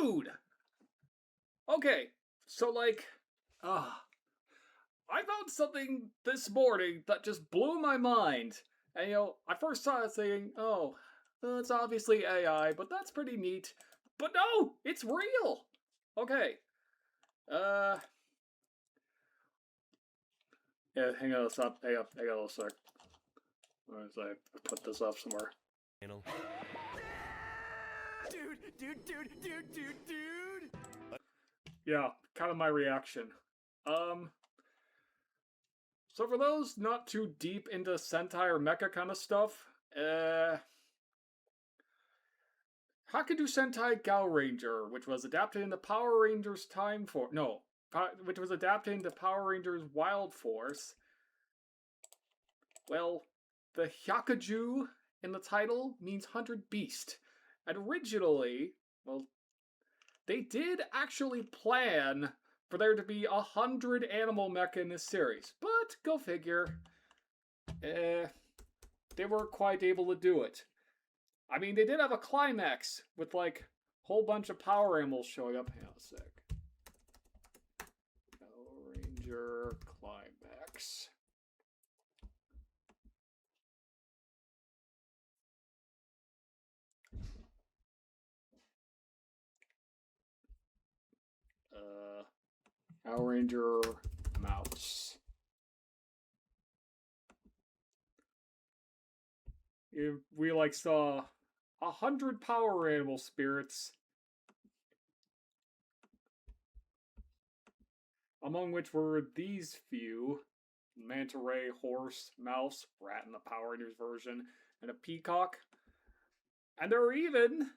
Dude! Okay, so like, I found something this morning that just blew my mind. And I first saw it saying, oh, well, it's obviously AI, but that's pretty neat. But no, it's real! Okay, uh, yeah, hang on a sec. Hang on a sec. Where is I put this up somewhere. Dude. Yeah, kind of my reaction. So for those not too deep into Sentai or Mecha kind of stuff, Hakudu Sentai Gaoranger, which was adapted into Power Rangers which was adapted into Power Rangers Wild Force. Well, the Hyakuju in the title means 100 beast. And originally, well, they did actually plan for there to be 100 animal mecha in this series. But, go figure, they weren't quite able to do it. I mean, they did have a climax with, like, a whole bunch of power animals showing up. Hang on a sec. Gaoranger climax. Gaoranger mouse. We like saw 100 power animal spirits, among which were these few: manta ray, horse, mouse, rat in the Power Rangers version, and a peacock. And there were even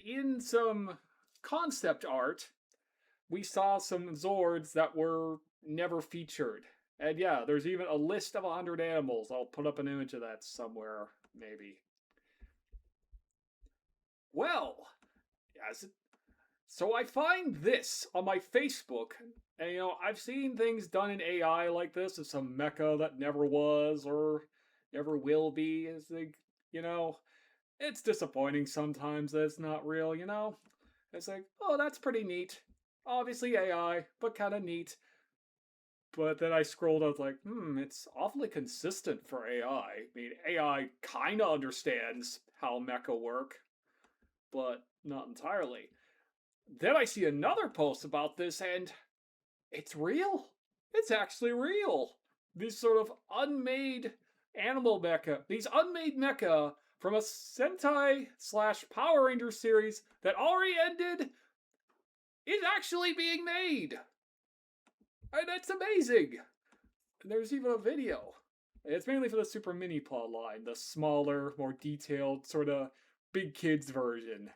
in some concept art, we saw some Zords that were never featured. And yeah, there's even a list of 100 animals. I'll put up an image of that somewhere, maybe. Well, so I find this on my Facebook, and I've seen things done in AI like this, of some mecha that never was or never will be. It's disappointing sometimes that it's not real, It's like, oh, that's pretty neat. Obviously AI, but kind of neat. But then I scrolled, I was like, it's awfully consistent for AI. I mean, AI kind of understands how mecha work, but not entirely. Then I see another post about this, and it's real. It's actually real. These sort of unmade animal mecha, these unmade mecha from a Sentai / Power Ranger series that already ended, is actually being made. And it's amazing. There's even a video. It's mainly for the Super Mini plot line, the smaller, more detailed, sort of big kids version.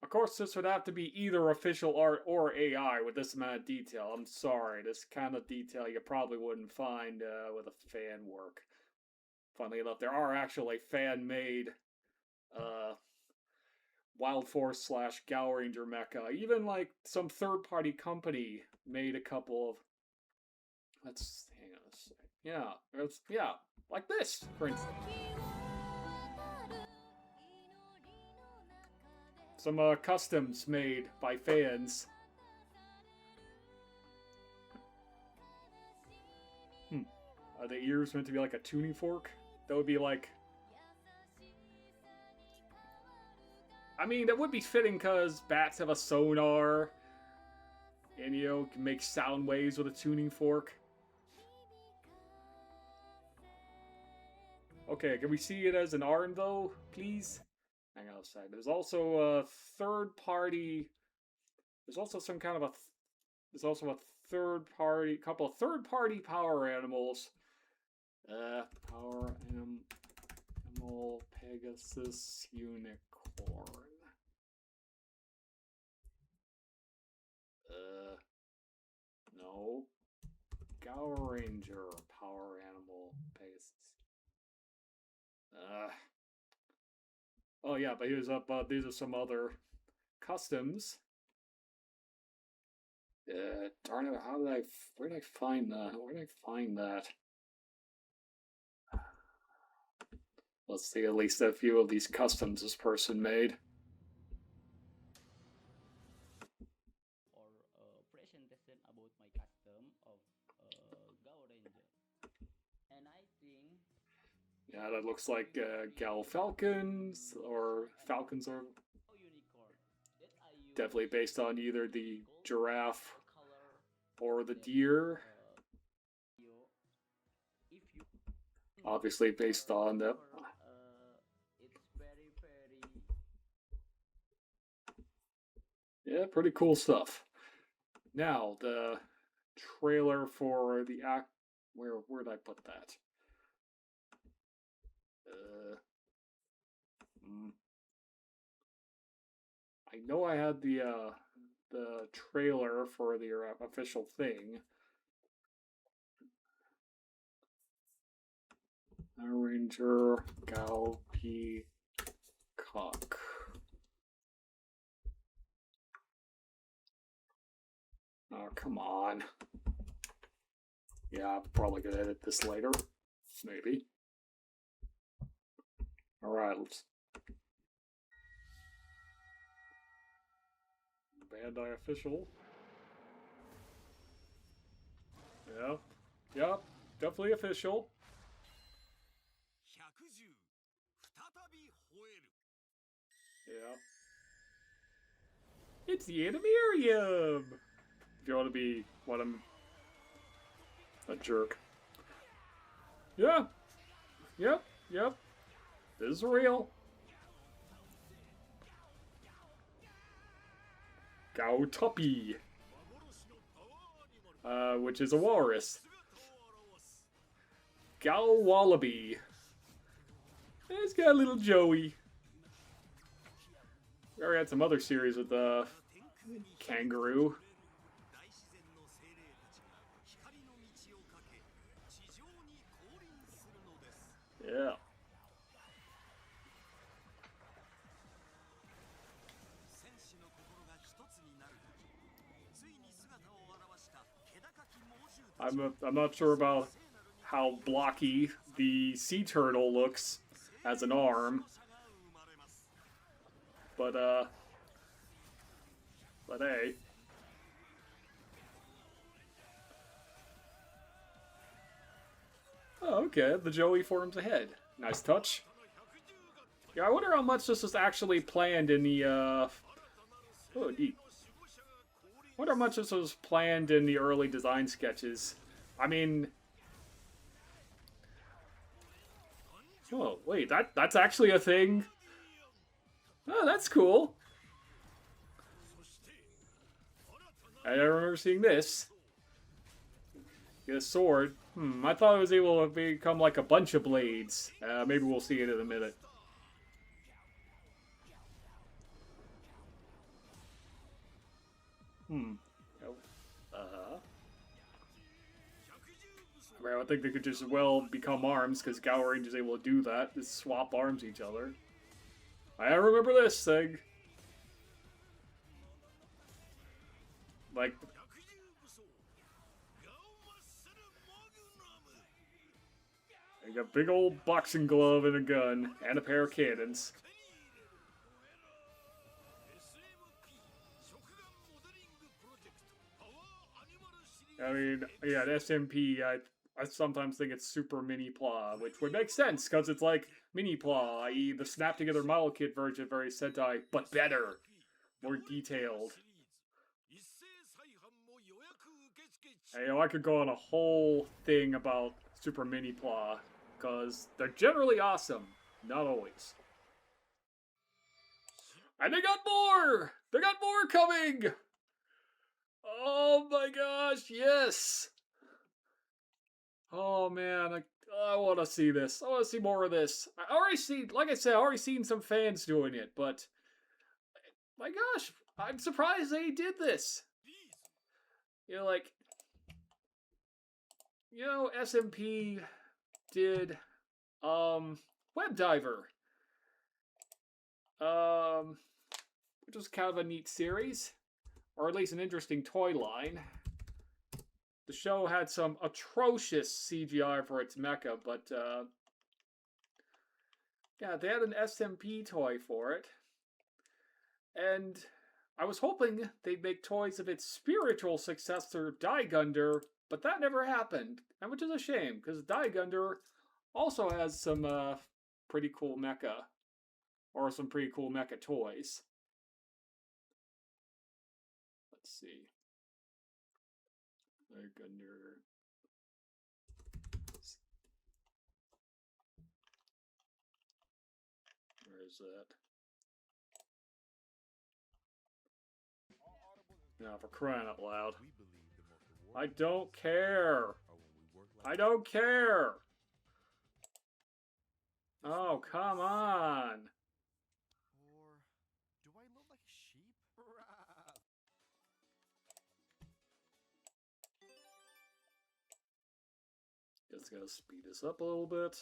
Of course, this would have to be either official art or AI with this amount of detail. I'm sorry, this kind of detail you probably wouldn't find with a fan work. Funnily enough, there are actually fan-made Wild Force / Gaoranger mecha. Even like some third-party company made a couple of. Let's hang on a sec. Yeah, like this, for instance. Some customs made by fans. Are the ears meant to be like a tuning fork? That would be like. I mean, that would be fitting because bats have a sonar. And, can make sound waves with a tuning fork. Okay, can we see it as an arm, though, please? Hang on a sec. There's also a third-party. There's also some kind of a. There's also a third-party. Couple of third-party power animals. Power animal Pegasus unicorn. No. Gaoranger power animal Pegasus. Oh yeah, but here's up. These are some other customs. Darn it! Where did I find that? Let's see at least a few of these customs this person made. For presentation about my custom of Gaoranger, and I think Yeah, that looks like Gal Falcons, or Falcons are unicorn that I use definitely based on either the gold giraffe color or the that deer. you if you Obviously based on the... it's very Yeah, pretty cool stuff. Now, the trailer for the act... Where'd I put that? I know I had the trailer for the official thing. Gaoranger, Gao Peacock. Oh, come on. Yeah, I'm probably gonna edit this later. Maybe. Alright, let's... Bandai official. Yeah. Yep. Definitely official. Yeah. It's the Animarium! If you want to be what I'm... a jerk. Yeah. Yep. Yep. This is real. Gaotuppy. Which is a walrus. Gao Wallaby. It's got a little Joey. We already had some other series with the kangaroo. Yeah. I'm not sure about how blocky the sea turtle looks as an arm, but hey. Oh, okay. The Joey forms ahead. Nice touch. Yeah, I wonder how much this was actually planned in the oh, deep. I wonder how much this was planned in the early design sketches. I mean... Oh, wait, that's actually a thing? Oh, that's cool. I don't remember seeing this. Get a sword. I thought it was able to become like a bunch of blades. Maybe we'll see it in a minute. I mean, I think they could just as well become arms, because Gaoranger is able to do that. Just swap arms each other. I remember this thing. Like... Like a big old boxing glove and a gun, and a pair of cannons. I mean, yeah, the SMP, I sometimes think it's Super Mini Pla, which would make sense, because it's like Mini Pla, i.e. the snap-together model kit version of very Sentai, but better. More detailed. And, you know, I could go on a whole thing about Super Mini Pla, because they're generally awesome. Not always. And they got more! They got more coming! Oh my gosh, yes! Oh man, I want to see this. I want to see more of this. I already seen, like I said, I already seen some fans doing it, but my gosh, I'm surprised they did this. You know, like, you know, SMP did Web Diver, which was kind of a neat series, or at least an interesting toy line. The show had some atrocious CGI for its mecha, but Yeah, they had an SMP toy for it. And I was hoping they'd make toys of its spiritual successor, Diegunder, but that never happened, and which is a shame, because Diegunder also has some pretty cool mecha, or some pretty cool mecha toys. Let's see. Diegunder. Where is that? Now, for crying out loud. I don't care. I don't care. Oh, come on. Or do I look like a sheep? Just gotta speed this up a little bit.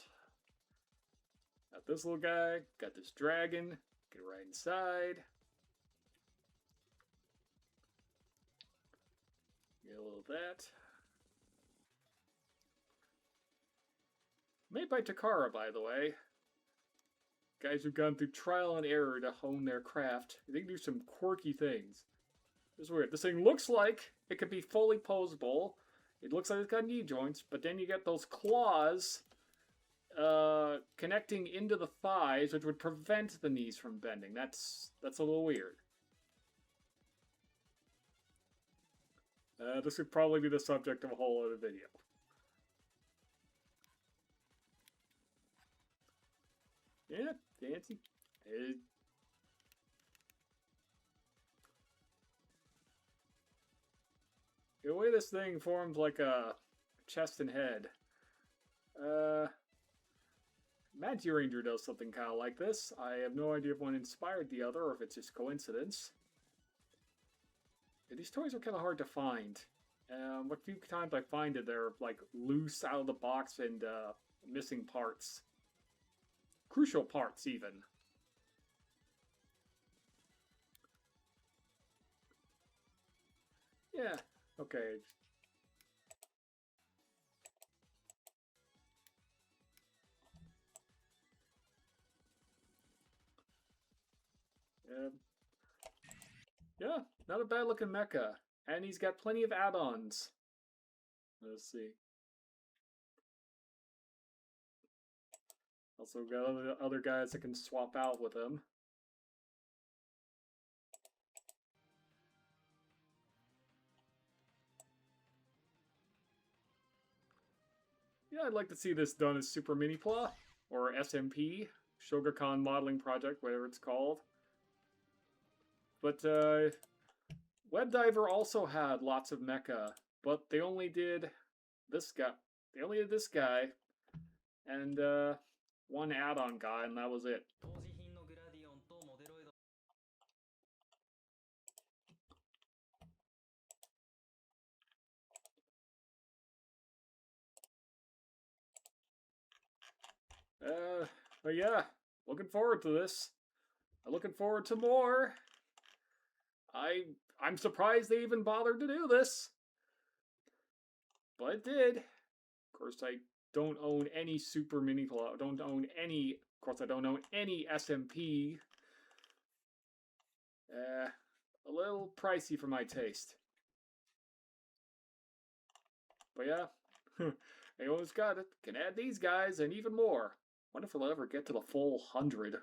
Got this little guy, got this dragon, get right inside. Get a little of that. Made by Takara, by the way. Guys who've gone through trial and error to hone their craft. They can do some quirky things. It's weird. This thing looks like it could be fully posable. It looks like it's got knee joints, but then you get those claws connecting into the thighs, which would prevent the knees from bending. That's a little weird. This would probably be the subject of a whole other video. Yeah, fancy. The way this thing forms like a chest and head. Gaoranger does something kind of like this. I have no idea if one inspired the other or if it's just coincidence. These toys are kind of hard to find. What few times I find it, they're like loose out of the box and missing parts. Crucial parts, even. Yeah, okay. Yeah, not a bad looking mecha. And he's got plenty of add-ons. Let's see. Also got other guys that can swap out with him. Yeah, I'd like to see this done as Super Minipla, or SMP, Shogakukan Modeling Project, whatever it's called. But Web Diver also had lots of mecha, but they only did this guy. They only did this guy, and one add-on guy, and that was it. But yeah, looking forward to this. I'm looking forward to more. I'm surprised they even bothered to do this. But it did. Of course, I don't own any Super Minipla. Don't own any. Of course, I don't own any SMP. A little pricey for my taste. But yeah, they always got it. Can add these guys and even more. Wonder if we'll ever get to the full 100.